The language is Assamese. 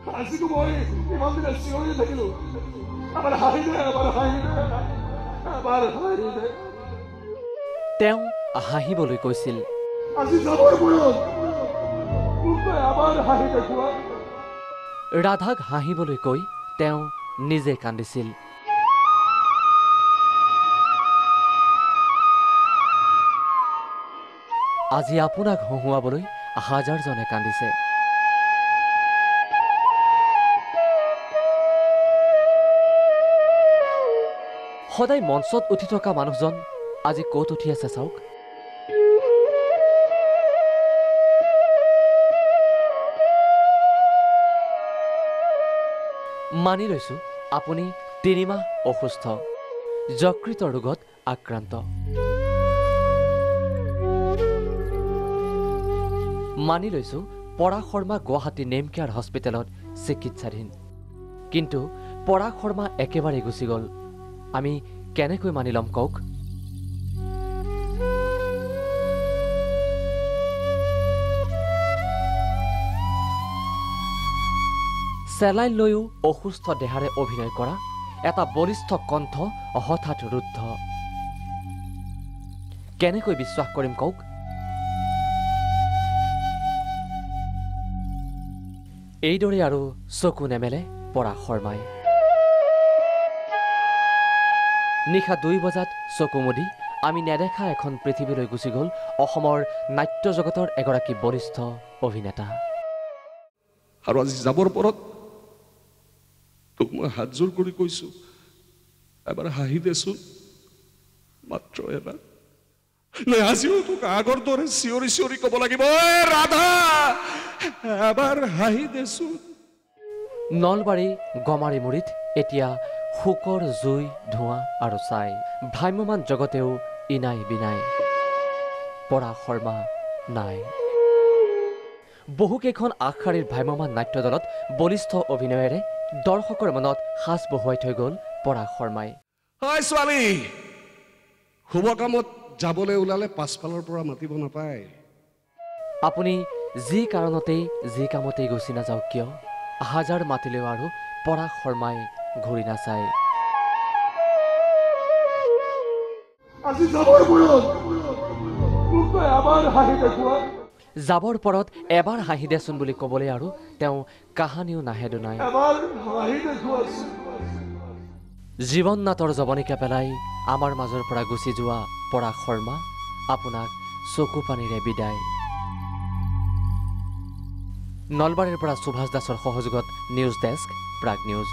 আজিকো মই ইমান দিনে চিঞৰি থাকিলো আমাৰ হাঁহি দে আমাৰ হাঁহি দে আমাৰ হাঁহি দে। তেওঁ হাঁহিবলৈ কৈছিল। আজি যাবৰ বয়স মোক তই আমাৰ হাঁহি দেখুৱা। ৰাধাক হাঁহিবলৈ কৈ তেওঁ নিজে কান্দিছিল। আজি আপোনাক হহুৱাবলৈ হাজাৰজনে কান্দিছে। সদায় মঞ্চত উঠি থকা মানুহজন আজি ক'ত উঠি আছে চাওক। মানি লৈছো আপুনি 3 মাহ অসুস্থ, যকৃত ৰোগত আক্ৰান্ত। মানি লৈছো পৰাগ শৰ্মা গুৱাহাটী নেম কেয়াৰ হস্পিটেলত চিকিৎসাধীন। কিন্তু পৰাগ শৰ্মা একেবাৰে গুচি গ'ল। আমি কেনেকৈ মানি ল'ম কওক? চেলাইন লৈও অসুস্থ দেহাৰে অভিনয় কৰা এটা বলিষ্ঠ কণ্ঠ হঠাৎ ৰুদ্ধ। কেনেকৈ বিশ্বাস কৰিম কওক? এইদৰে আৰু চকু নেমেলে পৰাগ শৰ্মাই। নিশা 2 বজাত চকু মুদি আমি নেদেখা এখন পৃথিৱীলৈ গুচি গ'ল অসমৰ নাট্য জগতৰ এগৰাকী বলিষ্ঠ অভিনেতা। আৰু আজি যাবৰ পৰত তোক মই হাতযোৰ কৰি কৈছো এবাৰ হাঁহি দেচোন, মাত্ৰ এবাৰ। নাই আজিও তোক আগৰ দৰে চিঞৰি চিঞৰি ক'ব লাগিব, ৰাধা এবাৰ হাঁহি দেচোন। নলবাৰী গমাৰিমুৰিত এতিয়া শোকৰ জুই, ধোঁৱা আৰু ছাই। ভ্ৰাম্যমান জগতেও ইনাই বিনাই। পৰাগ শৰ্মা নাই। বহুকেইখন আগশাৰীৰ ভ্ৰাম্যমান নাট্য দলত বলিষ্ঠ অভিনয়েৰে দৰ্শকৰ মনত সাঁচ বহুৱাই থৈ গ'ল পৰাগ শৰ্মাই। হয় ছোৱালী, শুভ কামত যাবলৈ ওলালে পাছফালৰ পৰা মাতিব নাপায়। আপুনি যি কাৰণতেই যি কামতেই গুচি নাযাওক কিয়, হাজাৰ মাতিলেও আৰু পৰাগ শৰ্মাই ঘূৰি নাচায়। আজি যাবৰ বয়স মোক তই এবাৰ হাঁহি দেখুৱা। যাবৰ পৰত এবাৰ হাঁহি দেচোন বুলি ক'বলৈ আৰু তেওঁ কাহানিও নাহে দুনাই। জীৱন নাটৰ জৱনিকা পেলাই আমাৰ মাজৰ পৰা গুচি যোৱা পৰাগ শৰ্মা, আপোনাক চকু পানীৰে বিদায়। নলবাৰীৰ পৰা সুভাষ দাসৰ সহযোগত নিউজ ডেস্ক, প্ৰাগ নিউজ।